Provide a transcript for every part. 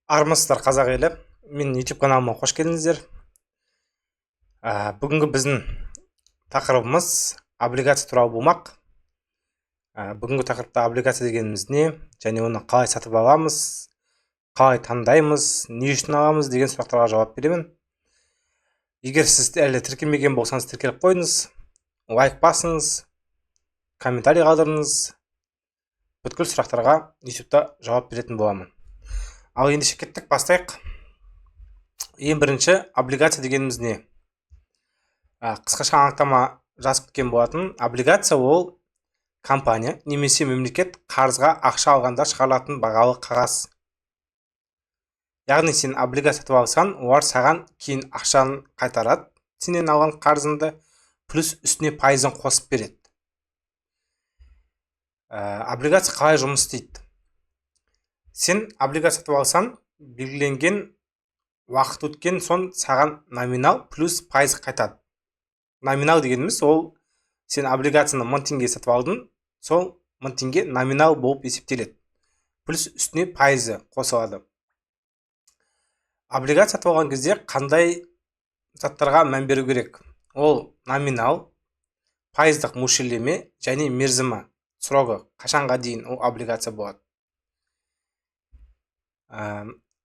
Армысыздар қазақ елі. Мен YouTube каналыма қош келдіңіздер. Бүгінгі біздің тақырыбымыз облигация туралы болмақ. Бүгінгі тақырыпта облигация дегеніміз не, және оны қалай сатып аламыз, қалай таңдаймыз, не үшін аламыз деген сұрақтарға жауап беремін. Егер сіз әлі тіркелмеген болсаңыз, тіркеліп қойыңыз, лайк басыңыз, комментарий қалдырыңыз. Бүткіл сұрақтарға YouTube'да жауап беретін боламын. Ал ендеше кеттік, бастайық. Ең бірінші, облигация дегеніміз не? Қысқаша анықтама жазып кеткен болатын. Облигация ол компания немесе мемлекет қарызға ақша алғанда шығарылатын бағалы қағаз. Яғни сен облигация сатып алсаң, олар саған кейін ақшаны қайтарады, сенен алған қарызыңды, плюс үстіне пайызын қосып береді. Облигация қалай жұмыс істейді? Сен облигация сатып алсаң, белгіленген уақыт өткен соң саған номинал плюс пайыз қайтады. Номинал дегеніміз ол сен облигацияны 1000 теңге сатып алдың, сол 1000 теңге номинал болып есептеледі. Плюс үстіне пайызы қосылады. Облигация сатып алған кезде қандай заттарға мән беру керек? Ол номинал, пайыздық мөлшерлеме және мерзімі, срогі, қашанға дейін ол облигация болады.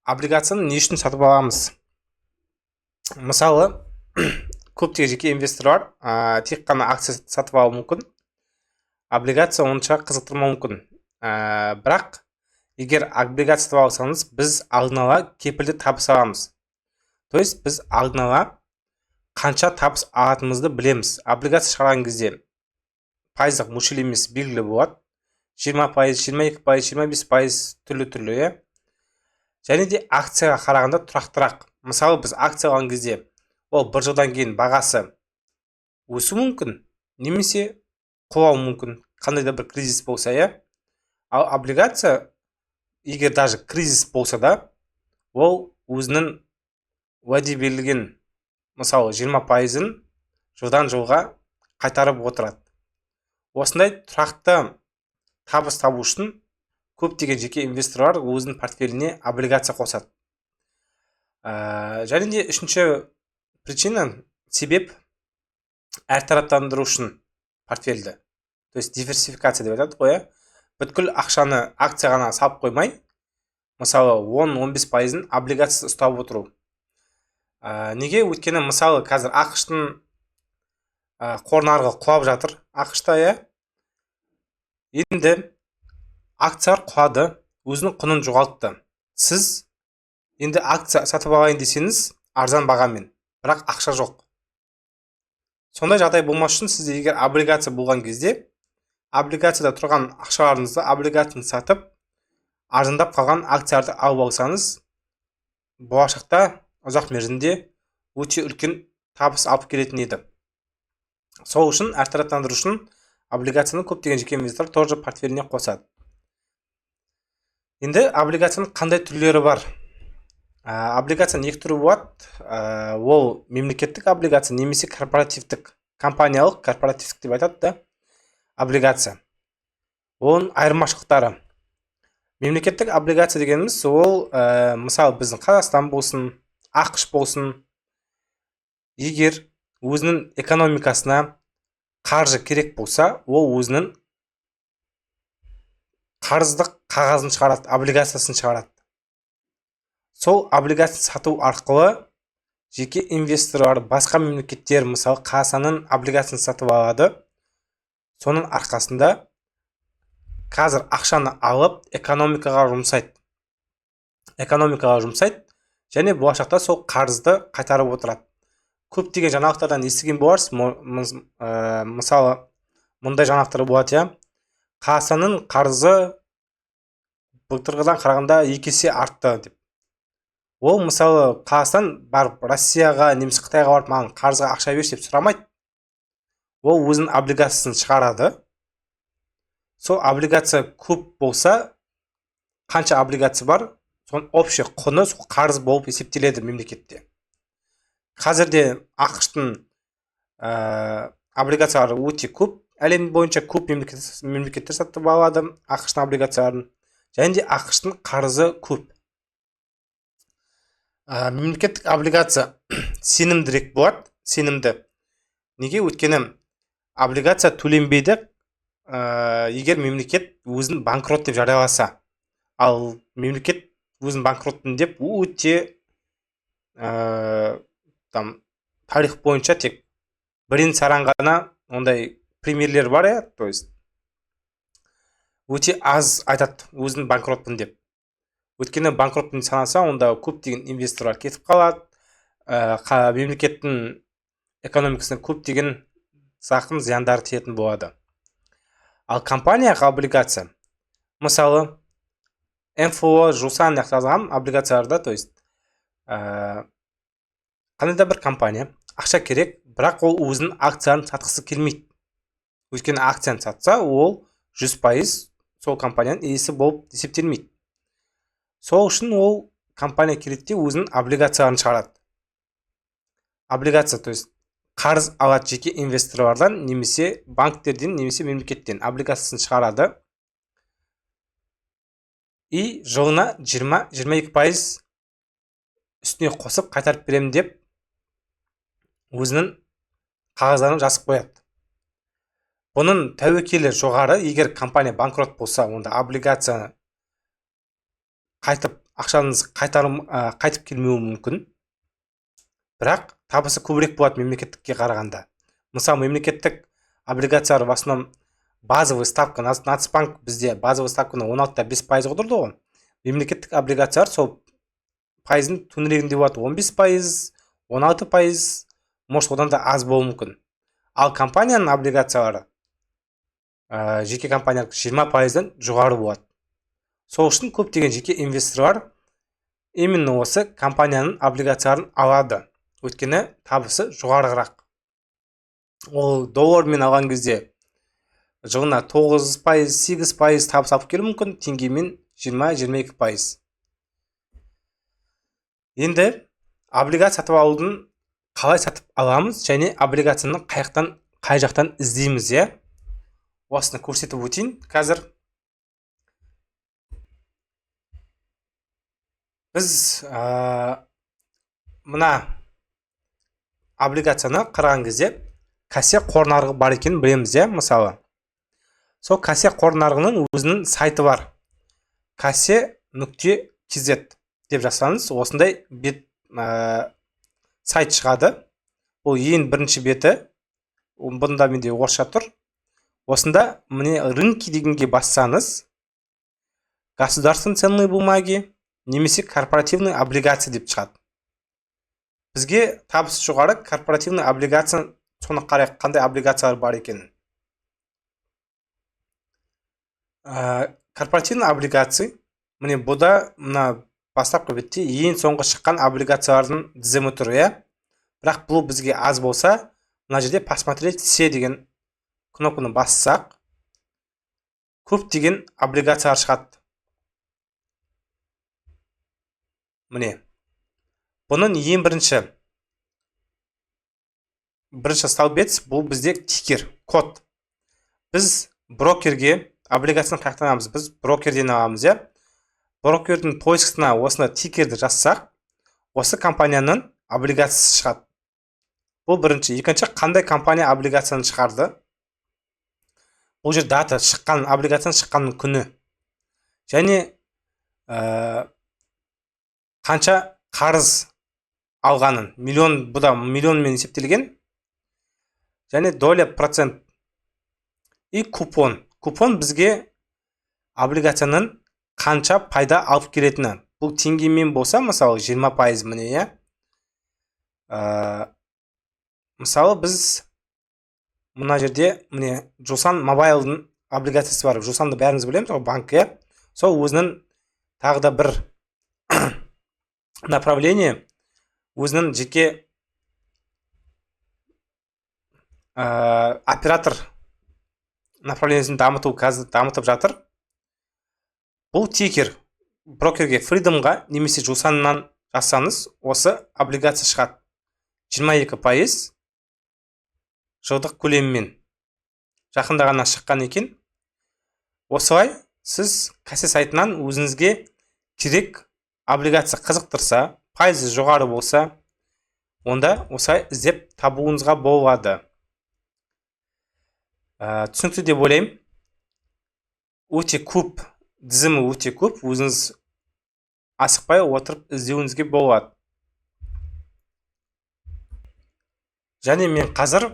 Облигацияны не үшін сатып аламыз? Мысалы, көптеген жеке инвесторлар тек қана акция сатып алуы мүмкін, облигация онша қызықтырмауы мүмкін. Бірақ егер облигация сатып алсаңыз, біз алдын ала кепілді табыс аламыз. То есть біз алдын ала қанша табыс алатынымызды білеміз. Облигация шығарған кезде пайыздық мөлшерлемесі белгілі болады. 20%, 22%, 25% түрлі. Және де акцияға қарағанда тұрақтырақ. Мысалы, біз акция алған кезде ол бір жылдан кейін бағасы өсу мүмкін, немесе құлауы мүмкін, қандай да бір кризис болса, Ал облигация, егер даже кризис болса да, ол өзінің уәде берілген, мысалы 20%-ын жылдан жылға қайтарып отырады. Осындай тұрақты табыс табу үшін көптеген жеке инвесторлар өзінің портфеліне облигация қосады. Және де үшінші причина, себеп әртараптандыру үшін портфельді. То есть диверсификация деп айтады ғой. Бүткіл ақшаны акцияға салып қоймай, мысалы 10-15%-ын облигация ұстап отыру. Неге? Өйткені мысалы қазір ақш-тың қор нарығы құлап жатыр. ақш-та, енді акциялар құлады, өзінің құнын жоғалтты. Сіз енді акция сатып алайын десеңіз, арзан бағамен, бірақ ақша жоқ. Сондай жағдай болмас үшін сіз егер облигация болған кезде, облигацияда тұрған ақшаларыңызды облигацияны сатып, арзандап қалған акцияларды алып алсаңыз, болашақта ұзақ мерзімде өте үлкен табыс алып келетін еді. Сол үшін әртараптандыру үшін облигацияны көптеген жеке инвесторлар тоже портфеліне қосады. Енді облигацияның қандай түрлері бар? Облигацияның екі түрі болады. Ол мемлекеттік облигация немесе корпоративтік, компаниялық корпоративтік деп айтады да, облигация. Оның айырмашылықтары. Мемлекеттік облигация дегеніміз ол, мысалы біздің Қазақстан болсын, ақш болсын, егер өзінің экономикасына қаржы керек болса, ол өзінің қарыздық қағазын шығарады, облигациясын шығарады. Сол облигация сату арқылы жеке инвесторлар басқа мемлекеттер, мысалы Қазақстанның облигациясын сатып алады. Соның арқасында қазір ақшаны алып экономикаға жұмсайды, және болашақта сол қарызды қайтарып отырады. Көптеген жаңалықтардан естіген боларсыз, мысалы мұндай жаңалықтар болады, Қазақстанның қарызы былтырғыдан қарағанда 2 есе артты деп. Ол мысалы Қазақстан барып Россияға, немесе Қытайға барып маған қарызға ақша берші деп сұрамайды. Ол өзінің облигациясын шығарады. Сол облигация көп болса, қанша облигация бар, соның общий құны сол қарыз болып есептеледі мемлекетте. Қазірде ақш-тың облигациялары өте көп, әлем бойынша көп мемлекеттер сатып алады ақш-тың облигацияларын, және де ақш-тың қарызы көп. Мемлекеттік облигация сенімдірек болады, сенімді. Неге? Өйткені облигация төленбейді, егер мемлекет өзін банкрот деп жарияласа. Ал мемлекет өзін банкроттын деп өте тарих бойынша тек бірін саран ғана ондай примерлер бар, то есть өте аз айтады өзін банкротпын деп. Өйткені банкротпын санаса, онда көптеген инвесторлар кетіп қалады, мемлекеттің экономикасына көптеген зақым зияндары тиетін болады. Ал компанияға облигация, мысалы МФО, Жусан жазған облигацияларда, то есть қандай да бір компания ақша керек, бірақ ол өзінің акцияларын сатқысы келмейді. Өйткені акцияны сатса, ол 100% сол компанияның иесі болып есептелмейді. Сол үшін ол компания келеді өзінің облигацияларын шығарады. Облигация, то есть қарыз алады жеке инвесторлардан, немесе банктерден, немесе мемлекеттен облигациясын шығарады. И жылына 20-22% үстіне қосып қайтарып беремін деп өзінің қағаздарын жазып қояды. Бұның тәуекелі жоғары. Егер компания банкрот болса, онда облигацияны ақшаңыз қайтып келмеуі мүмкін. Бірақ табысы көбірек болады мемлекеттікке қарағанда. Мысалы, мемлекеттік облигациялар в основном базовый ставка, Нацбанк бізде базовый ставканы 16,5% қойдырды ғой. Мемлекеттік облигациялар сол пайыздың төңірегінде болады, 15%, 16%, может одан да аз болуы мүмкін. Ал компанияның облигациялары жеке компаниялар 20%-дан жоғары болады. Сол үшін көптеген жеке инвесторлар именно осы компанияның облигацияларын алады. Өйткені табысы жоғарырақ. Ол доллармен алған кезде жылына 9%, 8% табыс алып келуі мүмкін, теңгемен 20-22%. Енді облигация сатып алудың қалай сатып аламыз, және облигацияны қай жақтан іздейміз, осыны көрсетіп өтейін. Қазір біз мына облигацияны қараған кезде кассе қор нарығы бар екенін білеміз, мысалы. Сол кассе қор нарығының өзінің сайты бар. Кассе.kz деп жазсаңыз, осындай бет сайт шығады. Бұл ең бірінші беті. Бұнда менде орысша тұр. Осында міне рынки дегенге бассаңыз, государственные ценные бумаги немесе корпоративный облигация деп шығады. Бізге табысы жоғары корпоративный облигация, соны қарайық қандай облигациялар бар екенін. Корпоративный облигация, міне бұда мына бастапқы бетте ең соңғы шыққан облигациялардың тізімі тұр, Бірақ бұл бізге аз болса, мына жерде посмотреть все деген кнопканы бассақ, көптеген облигациялар шығады. Міне. Бұның ең бірінші столбец, бұл бізде тикер, код. Біз брокерге облигацияны қаяқтан аламыз, біз брокерден аламыз, Брокердің поискасына осыны тикерді жазсақ, осы компанияның облигациясы шығады. Бұл бірінші. Екінші, қандай компания облигацияны шығарды? Бұл жер дата, облигацияны шыққанның күні. Және қанша қарыз алғанын, бұда миллионмен есептелген. Және доля процент. И купон. Купон бізге облигацияның қанша пайда алып келетіні. Бұл теңгемен болса, мысалы 20% міне, мысалы біз мына жерде міне Жусан мобайлдың облигациясы бар. Жусанды бәріңіз білеміз, банк, Сол өзінің тағы да бір направление, өзінің жеке оператор направлениесін дамытып жатыр. Бұл тикер брокерге Freedomға немесе Жусаннан жазсаңыз, осы облигация шығады. 22% жылдық көлеммен. Жақында ғана шыққан екен. Осылай сіз кассе сайтынан өзіңізге керек облигация қызықтырса, пайызы жоғары болса, онда осылай іздеп табуыңызға болады. Түсінікті деп ойлаймын. Өте көп, тізімі өте көп, өзіңіз асықпай отырып іздеуіңізге болады. Және мен қазір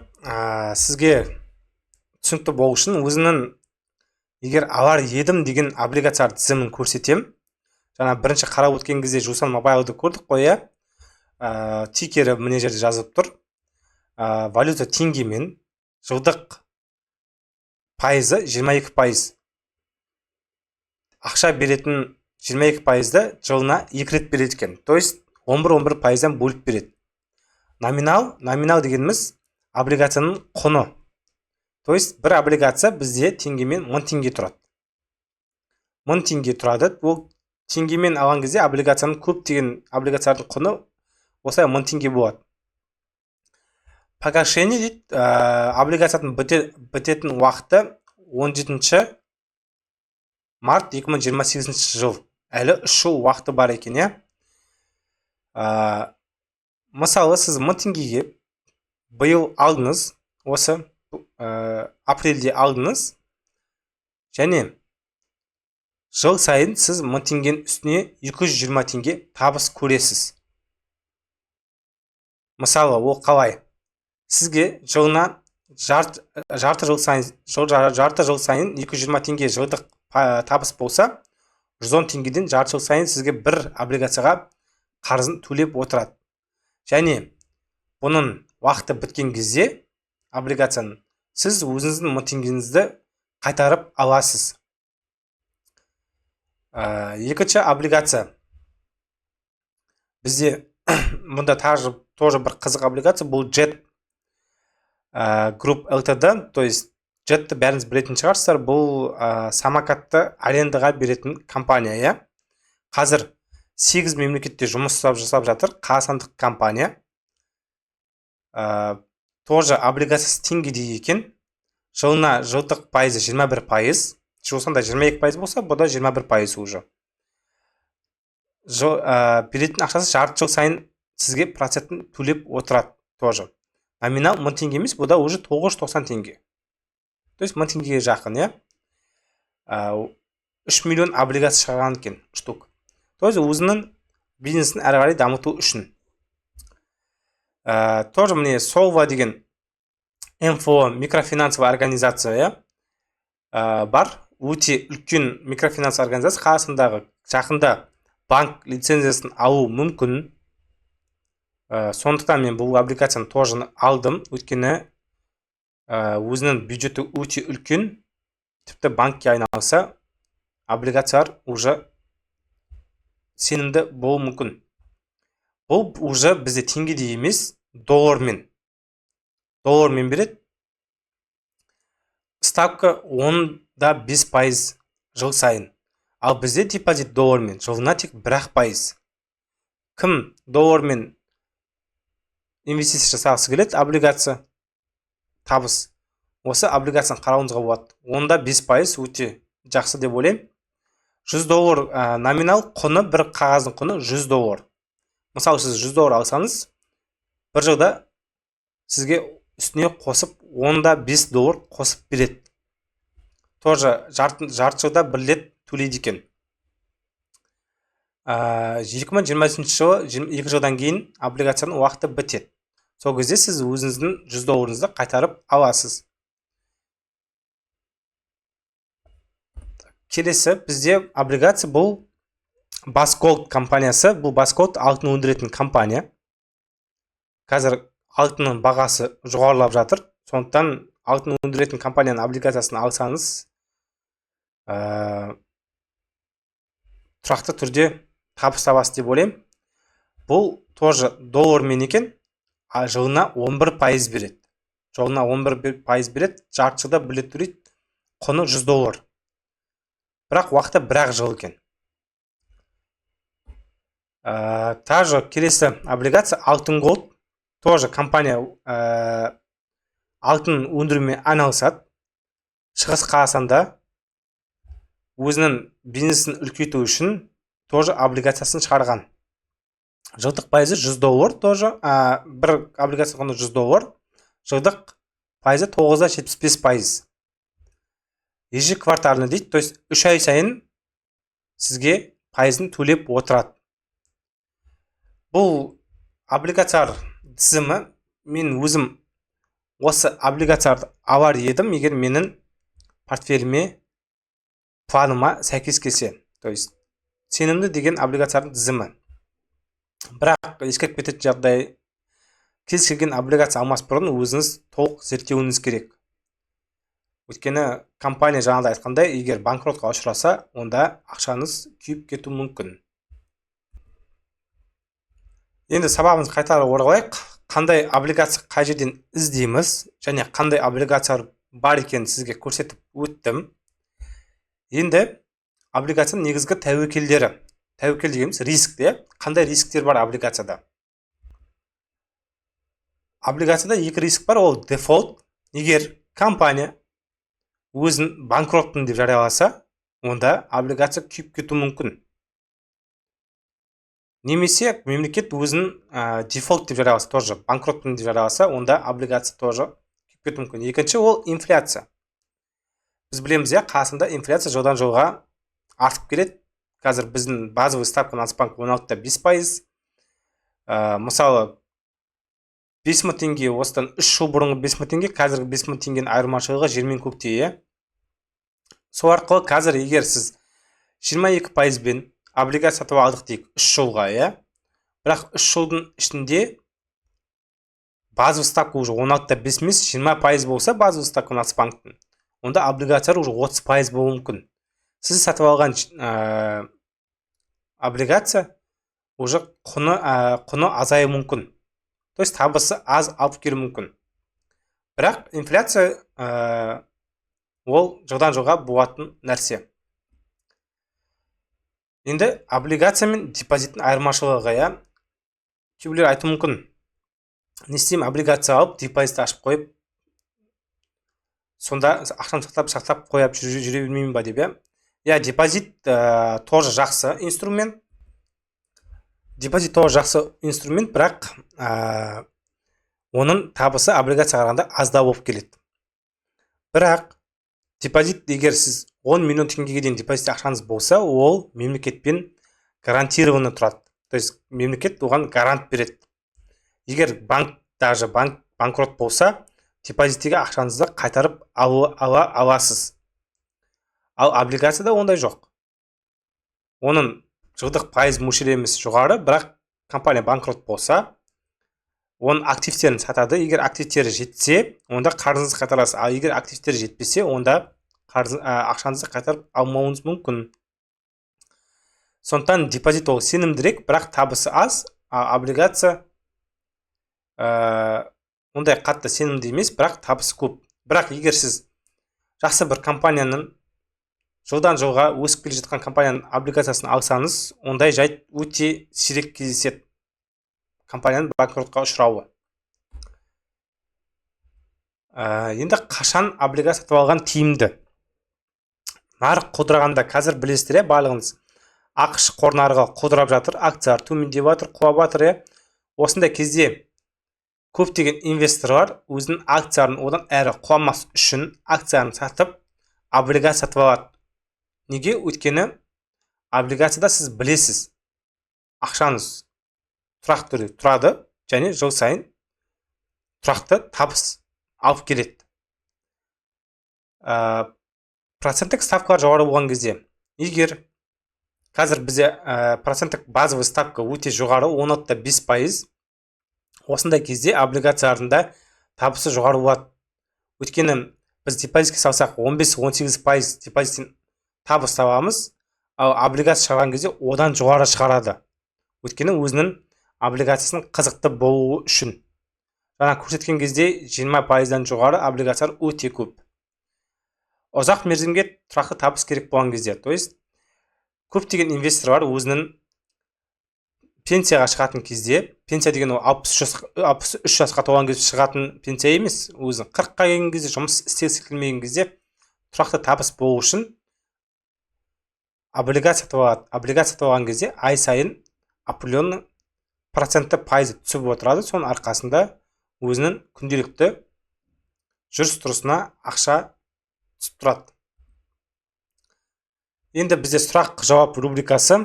сізге түсінікті болу үшін өзінің егер алар едім деген облигациялар тізімін көрсетем. Жаңа бірінші қарап өткен кезде Жусан Мобайлды көрдік қой, тикері мына жерде жазып тұр. Валюта теңгемен жылдық пайызы 22%. Ақша беретін 22%-ды жылына 2 рет береді екен. То есть 11% бөліп береді. Номинал дегеніміз облигацияның құны. То есть бір облигация бізде теңгемен 1000 теңге тұрады. 1000 теңге тұрады. Ол теңгемен алған кезде облигацияның көптеген облигациялардың құны осылай 1000 теңге болады. Погашение дейді, облигацияның бітетін уақыты 17 март 2028 жыл. Әлі 3 жыл уақыты бар екен, мысалы, сіз 1000 теңгеге биыл алдыңыз, осы апрельде алдыңыз, және жыл сайын сіз 1000 теңгенің үстіне 220 теңге табыс көресіз. Мысалы, ол қалай? Сізге жылына жарты жыл сайын 220 теңге жылдық табыс болса, 110 теңгеден жарты жыл сайын сізге бір облигацияға қарызын төлеп отырады. Және бұның уақыты біткен кезде облигацияның сіз өзіңіздің 1000 теңгеңізді қайтарып аласыз. Екінші облигация. Бізде мұнда тоже бір қызық облигация, бұл JET Group Ltd. То есть JET-ті бәріңіз білетін шығарсыздар, бұл самокатты арендаға беретін компания. Қазір 8 мемлекетте жұмыс жасап жатыр, қазақстандық компания. Тоже облигациясы теңгеде екен. Жылына жылдық пайызы 21%. Жосанда 22% болса, бұда 21% уже. Беретін ақшасы жарты жыл сайын сізге процентін төлеп отырады тоже. Номинал 1000 теңге емес, бұда уже 990 теңге. То есть 1000 теңгеге жақын, 3 миллион облигация шығарған екен, штук. То есть өзінің бизнесін әрі қарай дамыту үшін. Тоже міне Solva деген МФО микрофинансовая организация бар. Өте үлкен микрофинансовая организация. Қазақстандағы жақында банк лицензиясын алу мүмкін. Сондықтан мен бұл облигацияны тоже алдым. Өйткені өзінің бюджеті өте үлкен. Тіпті банкке айналса, облигациялар уже сенімді болу мүмкін. Бұл уже бізде теңгеде емес, доллармен береді. Ставка 10-5% жыл сайын. Ал бізде депозит доллармен жылына тек 1%. Кім доллармен инвестиция жасағысы келеді, облигация табыс. Осы облигацияны қарауыңызға болады. 10-5% өте жақсы деп ойлаймын. $100 номинал құны, бір қағаздың құны $100. Мысалы, сіз $100 алсаңыз, бір жылда сізге үстіне қосып $10-5 қосып береді. Тоже жарты жылда бір рет төлейді екен. 2023 жылы 2 жылдан кейін облигацияның уақыты бітеді. Сол кезде сіз өзіңіздің $100-ыңызды қайтарып аласыз. Келесі бізде облигация бұл Басколд компаниясы. Бұл Басколд алтын өндіретін компания. Қазір алтынның бағасы жоғарылап жатыр. Сондықтан алтын өндіретін компанияның облигациясын алсаңыз, тұрақты түрде табыс табасыз деп ойлаймын. Бұл тоже доллармен екен, жылына 11% береді. Жылына 11% береді, жарты жылда бір рет төлейді, құны $100. Бірақ уақыты бір-ақ жыл екен. Тағы келесі облигация Алтын Голд. Тоже компания алтын өндірумен айналысады. Шығыс Қазақстанда өзінің бизнесін үлкейту үшін тоже облигациясын шығарған. Жылдық пайызы $100 тоже. Бір облигация құны $100. Жылдық пайызы 9,75%. Ежеквартально дейді, то есть 3 ай сайын сізге пайызын төлеп отырады. Бұл облигациялар тізімі мен өзім осы облигацияларды алар едім, егер менің портфеліме, планыма сәйкес келсе. То есть сенімді деген облигациялардың тізімі. Бірақ ескертіп кететін жағдай, кез келген облигация алмас бұрын өзіңіз толық зерттеуіңіз керек. Өйткені компания жаңағыда айтқандай, егер банкротқа ұшыраса, онда ақшаңыз күйіп кетуі мүмкін. Енді сабағымызды қайтара оралайық. Қандай облигация қай жерден іздейміз және қандай облигациялар бар екенін сізге көрсетіп өттім. Енді облигацияның негізгі тәуекелдері. Тәуекел дегеніміз рискте. Қандай рисктер бар облигацияда? Облигацияда екі риск бар, ол дефолт. Егер компания өзін банкротпын деп жарияласа, онда облигация күйіп кетуі мүмкін. Немесе мемлекет өзін дефолт деп жарияласа, тоже банкротпын деп жарияласа, онда облигация тоже күйіп кетуі мүмкін. Екінші ол инфляция. Біз білеміз, қасында инфляция жылдан жылға артып келеді. Қазір біздің базовый ставка Нацбанк 16,5%. Мысалы 5.000 теңге, осыдан 3 жыл бұрынғы 5.000 теңге, қазіргі 5.000 теңгенің айырмашылығы жер мен көкте. Сол арқылы қазір егер сіз 22%-бен облигация сатып алдық дейік 3 жылға, бірақ 3 жылдың ішінде базовый ставка уже 16,5 емес, 20% болса базовый ставка Нацбанктың, онда облигациялар уже 30% болуы мүмкін. Сіз сатып алған облигация уже құны азайы мүмкін. То есть табысы аз алып келу мүмкін. Бірақ инфляция ол жылдан жылға болатын нәрсе. Енді облигация мен депозиттің айырмашылығы, кейбіреулер айтуы мүмкін. Не істеймін, облигация алып, депозит ашып қойып, сонда ақшам сақтап қойып жүре бермеймін ба деп. Депозит тоже жақсы инструмент. Депозит тоже жақсы инструмент, бірақ оның табысы облигацияға қарағанда аздау болып келеді. Бірақ депозит, егер сіз 10 миллион теңгеге дейін депозит ақшаңыз болса, ол мемлекетпен гарантированно тұрады. То есть мемлекет оған гарант береді. Егер банк банкрот болса, депозиттегі ақшаңызды қайтарып ала аласыз. Ал облигацияда ондай жоқ. Оның жылдық пайыз мөлшерлемесі жоғары, бірақ компания банкрот болса, оның активтерін сатады. Егер активтері жетсе, онда қарызыңызды қайтарасыз. Ал егер активтері жетпесе, онда ақшаңызды қайтарып алмауыңыз мүмкін. Сондықтан депозит ол сенімдірек, бірақ табысы аз. Облигация ондай қатты сенімді емес, бірақ табысы көп. Бірақ егер сіз жақсы бір компанияның, жылдан жылға өсіп келе жатқан компанияның облигациясын алсаңыз, ондай жайт өте сирек кездеседі. Компанияның банкротқа ұшырауы. Енді қашан облигация сатып алған тиімді? Нарық құлдырағанда, қазір білесіздер, барлығыңыз, ақш қор нарығы құлдырап жатыр, акциялар төмендеп жатыр, құлап жатыр. Осындай кезде көптеген инвесторлар өзінің акцияларын одан әрі құламас үшін акцияларын сатып, облигация сатып алады. Неге? Өйткені облигацияда сіз білесіз, ақшаңыз тұрақты түрде тұрады және жыл сайын тұрақты табыс алып келеді. Проценттік ставкалар жоғары болған кезде, егер қазір бізде проценттік базовый ставка өте жоғары, 16,5%, осындай кезде облигацияларында табысы жоғары болады. Өйткені біз депозитке салсақ 15-18% депозиттен табыс табамыз, ал облигация шығарған кезде одан жоғары шығарады. Өйткені өзінің облигациясының қызықты болуы үшін. Жаңа көрсеткен кезде 20%-дан жоғары облигациялар өте көп. Ұзақ мерзімге тұрақты табыс керек болған кезде, то есть көптеген инвесторлар өзінің пенсияға шығатын кезде, пенсия деген ол 63 жасқа толған кезде шығатын пенсия емес, өзің 40-қа келген кезде, жұмыс істегісі келмеген кезде тұрақты табыс болу үшін облигация сатып алған кезде ай сайын определенный проценті пайызы түсіп отырады. Соның арқасында өзінің күнделікті жүріс тұрысына ақша түсіп тұрады. Енді бізде сұрақ жауап рубрикасы.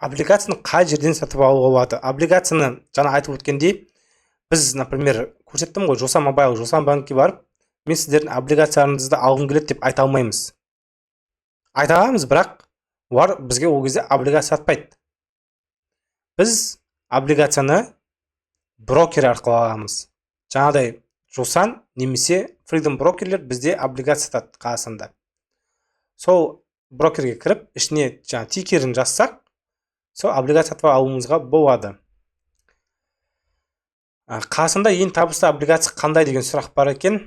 Облигацияны қай жерден сатып алуға болады? Облигацияны жаңа айтып өткендей, біз, например, көрсеттім ғой, Жосан Мобайл, Жосан банкке барып, мен сіздердің облигацияларыңызды алғым келеді деп айта алмаймыз. Айта аламыз, бірақ олар бізге ол кезде облигация сатпайды. Біз облигацияны брокер арқылы аламыз. Жаңадай Жосан немесе Freedom брокерлер бізде облигация сатады Қазақстанда. Сол брокерге кіріп, ішіне жаңа тикерін жазсақ, сол облигация сатып алуымызға болады. Қазақстанда ең табысты облигация қандай деген сұрақ бар екен.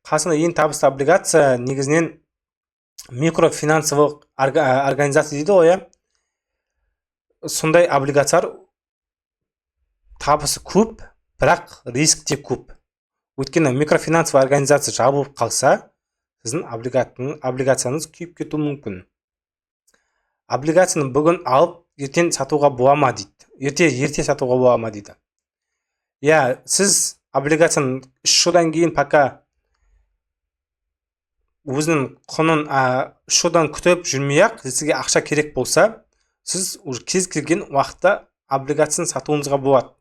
Қазақстанда ең табысты облигация негізінен микрофинансовық организация дейді ғой. Сондай облигациялар табысы көп, бірақ риск те көп. Өйткені микрофинансовый организация жабылып қалса, сіздің облигацияңыз күйіп кетуі мүмкін. Облигацияны бүгін алып, ертең сатуға бола ма дейді. Ерте сатуға бола ма дейді. Сіз облигацияны 3 жылдан кейін пока өзінің құнын 3 жылдан күтіп жүрмей-ақ, сізге ақша керек болса, сіз кез келген уақытта облигацияны сатуыңызға болады.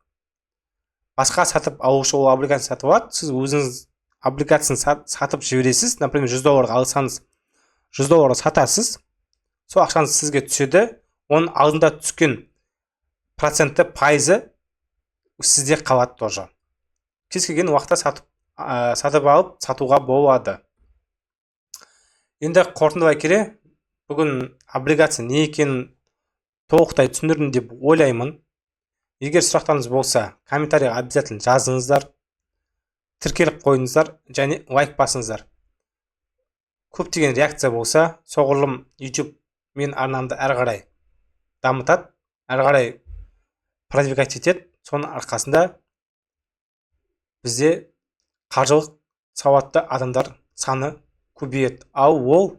Басқа сатып алушы ол облигацияны сатып алады, сіз өзіңіз облигацияны сатып жібересіз. Например, $100 алсаңыз, $100 сатасыз. Сол ақшаңыз сізге түседі. Оның алдында түскен проценті пайызы сізде қалады тоже. Кез келген уақытта сатып алып сатуға болады. Енді қорытындылай келе, бүгін облигация не екенін толықтай түсіндірдім деп ойлаймын. Егер сұрақтарыңыз болса, комментарийға обязательно жазыңыздар, тіркеліп қойыңыздар және лайк басыңыздар. Көптеген реакция болса, соғұрлым YouTube мен арнамды әрі қарай дамытады, әрі қарай продвигать етеді. Соның арқасында бізде қаржылық сауатты адамдар саны көбейеді. Ал ол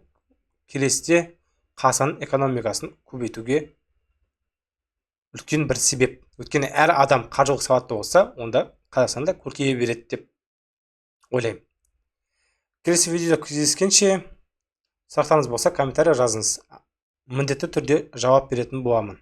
келесіде Қазақстанның экономикасын көбейтуге үлкен бір себеп. Өйткені әр адам қаржылық сауатты болса, онда Қазақстанда көркейе береді деп ойлаймын. Келесі видеода кездескенше, сұрақтарыңыз болса комментарий жазыңыз. Міндетті түрде жауап беретін боламын.